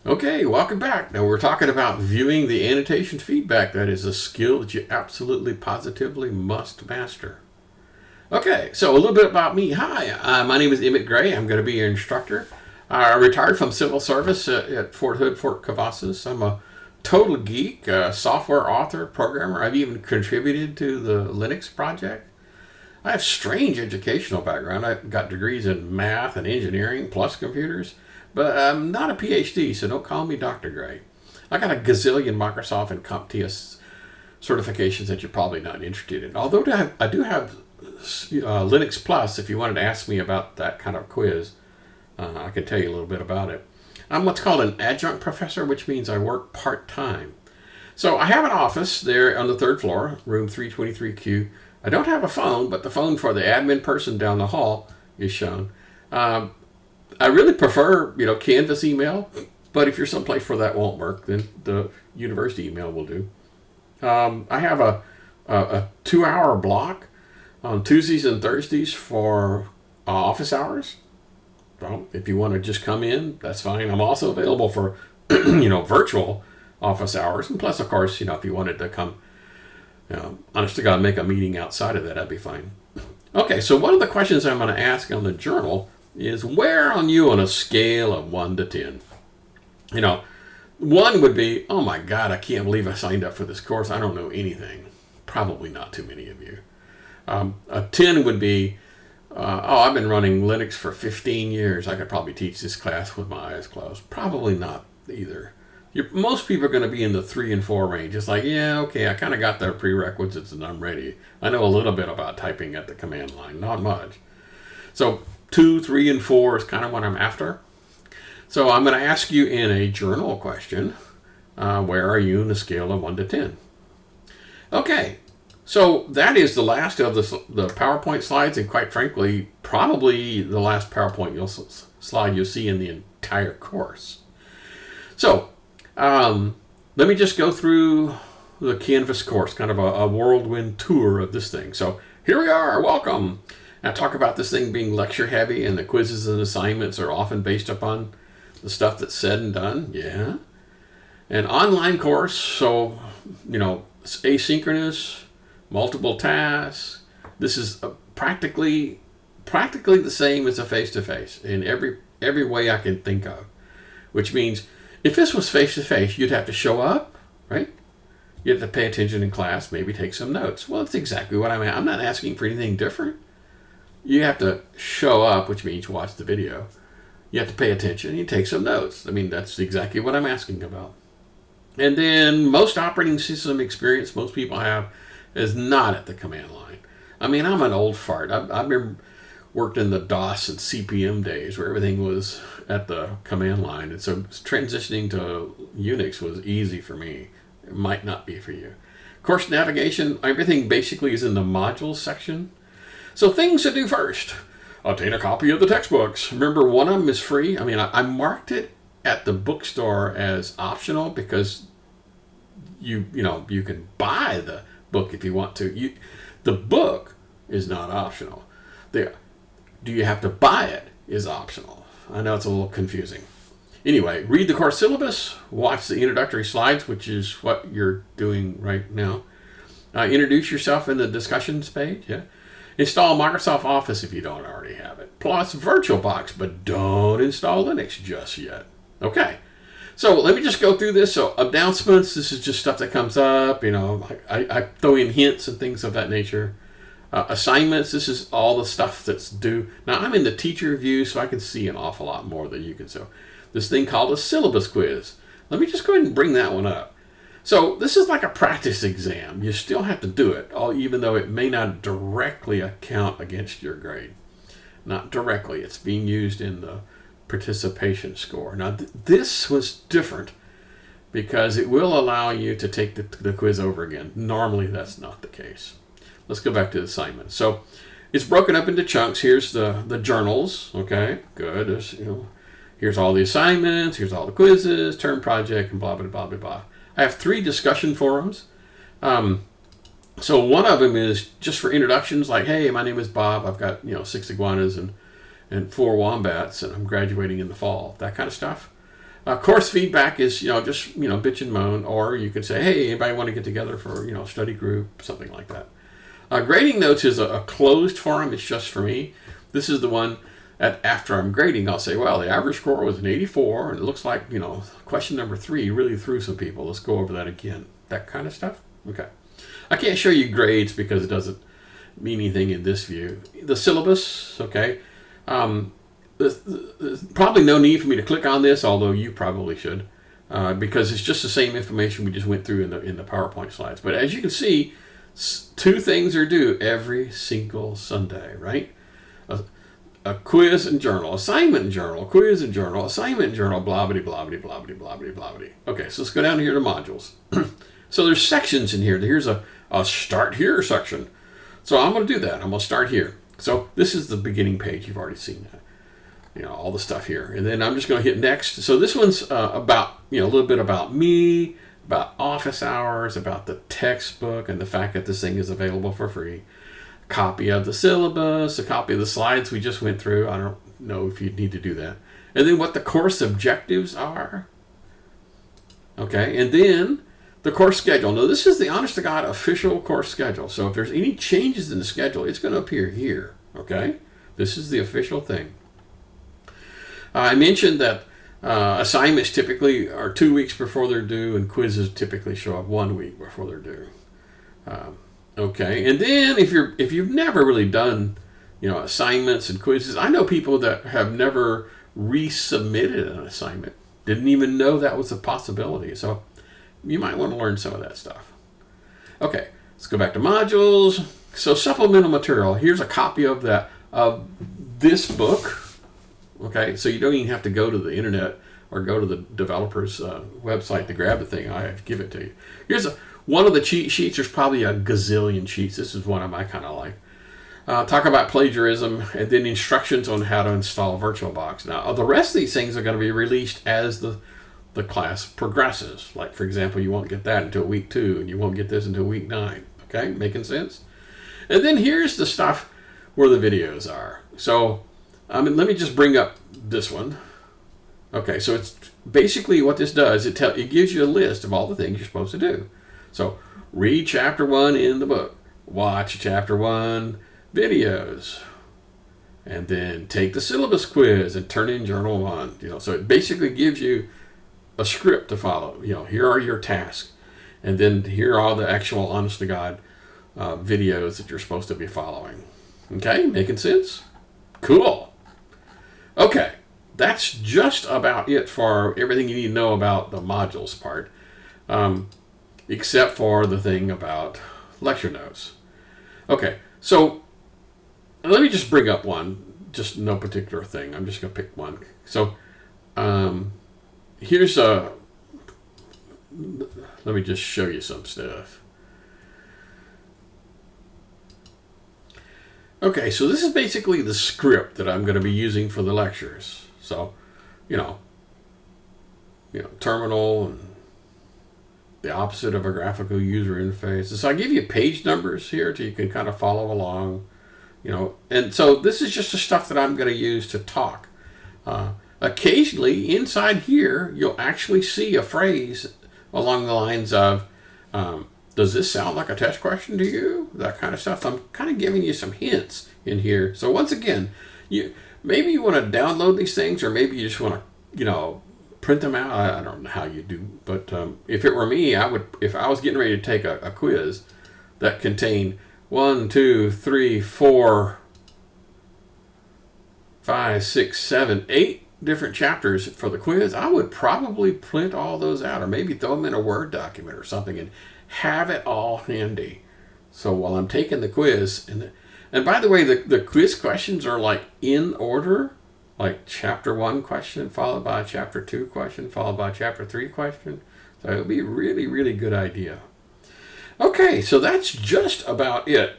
Okay, welcome back. Now we're talking about viewing the annotation feedback. That is a skill that you absolutely positively must master. Okay, so a little bit about me. Hi, my name is Emmett Gray. I'm going to be your instructor. I retired from civil service at Fort Hood, Fort Cavazos. I'm a total geek, software author, programmer. I've even contributed to the Linux project. I have strange educational background. I've got degrees in math and engineering plus computers, but I'm not a PhD, so don't call me Dr. Gray. I got a gazillion Microsoft and CompTIA certifications that you're probably not interested in. Although I do have Linux Plus, if you wanted to ask me about that kind of quiz, I can tell you a little bit about it. I'm what's called an adjunct professor, which means I work part-time. So I have an office there on the third floor, room 323Q. I don't have a phone, but the phone for the admin person down the hall is shown. I really prefer, Canvas email, but if you're someplace where that won't work, then the university email will do. I have a 2-hour block on Tuesdays and Thursdays for office hours. So if you want to just come in, that's fine. I'm also available for, virtual office hours. And plus, of course, if you wanted to come, honest to God, make a meeting outside of that, that'd be fine. Okay, so one of the questions I'm going to ask on the journal is, where are you on a scale of 1 to 10? 1 would be, oh my God, I can't believe I signed up for this course. I don't know anything. Probably not too many of you. A 10 would be, I've been running Linux for 15 years. I could probably teach this class with my eyes closed. Probably not either. Most people are going to be in the 3 and 4 range. It's like, yeah, okay, I kind of got the prerequisites and I'm ready. I know a little bit about typing at the command line, not much. So 2, 3, and 4 is kind of what I'm after. So I'm going to ask you in a journal question, where are you in the scale of 1 to 10? Okay, so that is the last of the PowerPoint slides, and quite frankly, probably the last PowerPoint slide you'll see in the entire course. So let me just go through the Canvas course, kind of a whirlwind tour of this thing. So here we are, welcome. I talk about this thing being lecture heavy, and the quizzes and assignments are often based upon the stuff that's said and done. Yeah. An online course, so, it's asynchronous, multiple tasks. This is practically the same as a face-to-face in every way I can think of, which means if this was face-to-face, you'd have to show up, right? You have to pay attention in class, maybe take some notes. Well, that's exactly what I'm not asking for anything different. You have to show up, which means watch the video. You have to pay attention, you take some notes. I mean, that's exactly what I'm asking about. And then most operating system experience most people have is not at the command line. I mean, I'm an old fart. I've been worked in the DOS and CPM days where everything was at the command line. And so transitioning to Unix was easy for me. It might not be for you. Course navigation, everything basically is in the modules section. So things to do first. Obtain a copy of the textbooks. Remember, one of them is free. I mean, I marked it at the bookstore as optional because you can buy the book if you want to. The book is not optional. Do you have to buy it is optional. I know it's a little confusing. Anyway, read the course syllabus, watch the introductory slides, which is what you're doing right now. Introduce yourself in the discussions page. Yeah. Install Microsoft Office if you don't already have it. Plus VirtualBox, but don't install Linux just yet. Okay. So let me just go through this. So announcements, this is just stuff that comes up. I throw in hints and things of that nature. Assignments, this is all the stuff that's due. Now, I'm in the teacher view, so I can see an awful lot more than you can. So this thing called a syllabus quiz. Let me just go ahead and bring that one up. So this is like a practice exam. You still have to do it, even though it may not directly account against your grade. Not directly. It's being used in the participation score. Now, this was different because it will allow you to take the quiz over again. Normally, that's not the case. Let's go back to the assignment. So it's broken up into chunks. Here's the journals. Okay, good. Here's all the assignments. Here's all the quizzes, term project, and blah, blah, blah, blah, blah. I have 3 discussion forums. So one of them is just for introductions, like, hey, my name is Bob. I've got 6 iguanas and 4 wombats, and I'm graduating in the fall. That kind of stuff. Course feedback is, just, bitch and moan, or you could say, hey, anybody want to get together for, study group, something like that. Grading notes is a closed forum. It's just for me. This is the one after I'm grading, I'll say, well, the average score was an 84, and it looks like, question number 3 really threw some people. Let's go over that again. That kind of stuff. Okay. I can't show you grades because it doesn't mean anything in this view. The syllabus, okay. There's probably no need for me to click on this, although you probably should, because it's just the same information we just went through in the PowerPoint slides. But as you can see, 2 things are due every single Sunday, right? A quiz and journal, assignment and journal, quiz and journal, assignment and journal, blah, blah, blah, blah, blah, blah, blah, blah. Okay, so let's go down here to modules. So there's sections in here. Here's a start here section. So I'm going to do that. I'm going to start here. So this is the beginning page. You've already seen that. All the stuff here. And then I'm just going to hit next. So this one's about, a little bit about me, about office hours, about the textbook, and the fact that this thing is available for free. Copy of the syllabus, a copy of the slides we just went through. I don't know if you need to do that. And then what the course objectives are. Okay, and then the course schedule. Now this is the honest to God official course schedule. So if there's any changes in the schedule, it's going to appear here. Okay, this is the official thing. I mentioned that assignments typically are 2 weeks before they're due, and quizzes typically show up 1 week before they're due. Okay, and then if you've never really done, assignments and quizzes, I know people that have never resubmitted an assignment, didn't even know that was a possibility. So you might want to learn some of that stuff. Okay, let's go back to modules. So supplemental material. Here's a copy of this book. Okay, so you don't even have to go to the internet or go to the developer's website to grab the thing. I give it to you. Here's one of the cheat sheets. There's probably a gazillion cheats. This is one of my kind of like. Talk about plagiarism, and then instructions on how to install VirtualBox. Now, the rest of these things are going to be released as the class progresses. Like, for example, you won't get that until week 2, and you won't get this until week 9. Okay, making sense? And then here's the stuff where the videos are. So, let me just bring up this one. Okay, so it's basically what this does. It gives you a list of all the things you're supposed to do. So, read chapter 1 in the book. Watch chapter 1 videos. And then take the syllabus quiz and turn in journal 1. So it basically gives you a script to follow. Here are your tasks. And then here are all the actual honest to God videos that you're supposed to be following. Okay, making sense? Cool. Okay, that's just about it for everything you need to know about the modules part, except for the thing about lecture notes. Okay, so let me just bring up one, just no particular thing. I'm just going to pick one. So here's let me just show you some stuff. Okay, so this is basically the script that I'm going to be using for the lectures. So, terminal and the opposite of a graphical user interface. So I give you page numbers here so you can kind of follow along, And so this is just the stuff that I'm going to use to talk. Occasionally, inside here, you'll actually see a phrase along the lines of, does this sound like a test question to you? That kind of stuff. I'm kind of giving you some hints in here. So once again, maybe you want to download these things, or maybe you just want to, print them out. I don't know how you do, but if it were me, I would. If I was getting ready to take a quiz that contained 1, 2, 3, 4, 5, 6, 7, 8 different chapters for the quiz, I would probably print all those out, or maybe throw them in a Word document or something, and have it all handy. So while I'm taking the quiz, and by the way, the quiz questions are like in order, like chapter 1 question followed by chapter 2 question followed by chapter 3 question. So it'll be a really, really good idea. Okay, so that's just about it.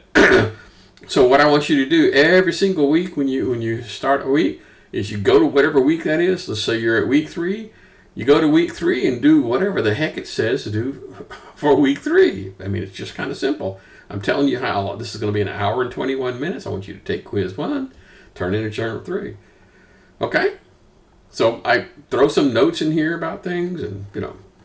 So what I want you to do every single week when you start a week is you go to whatever week that is. Let's say you're at week 3. You go to week 3 and do whatever the heck it says to do for week 3. I mean, it's just kind of simple. I'm telling you how this is going to be an hour and 21 minutes. I want you to take quiz 1, turn in a journal 3. Okay? So I throw some notes in here about things and,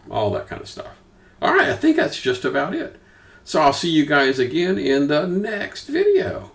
all that kind of stuff. All right, I think that's just about it. So I'll see you guys again in the next video.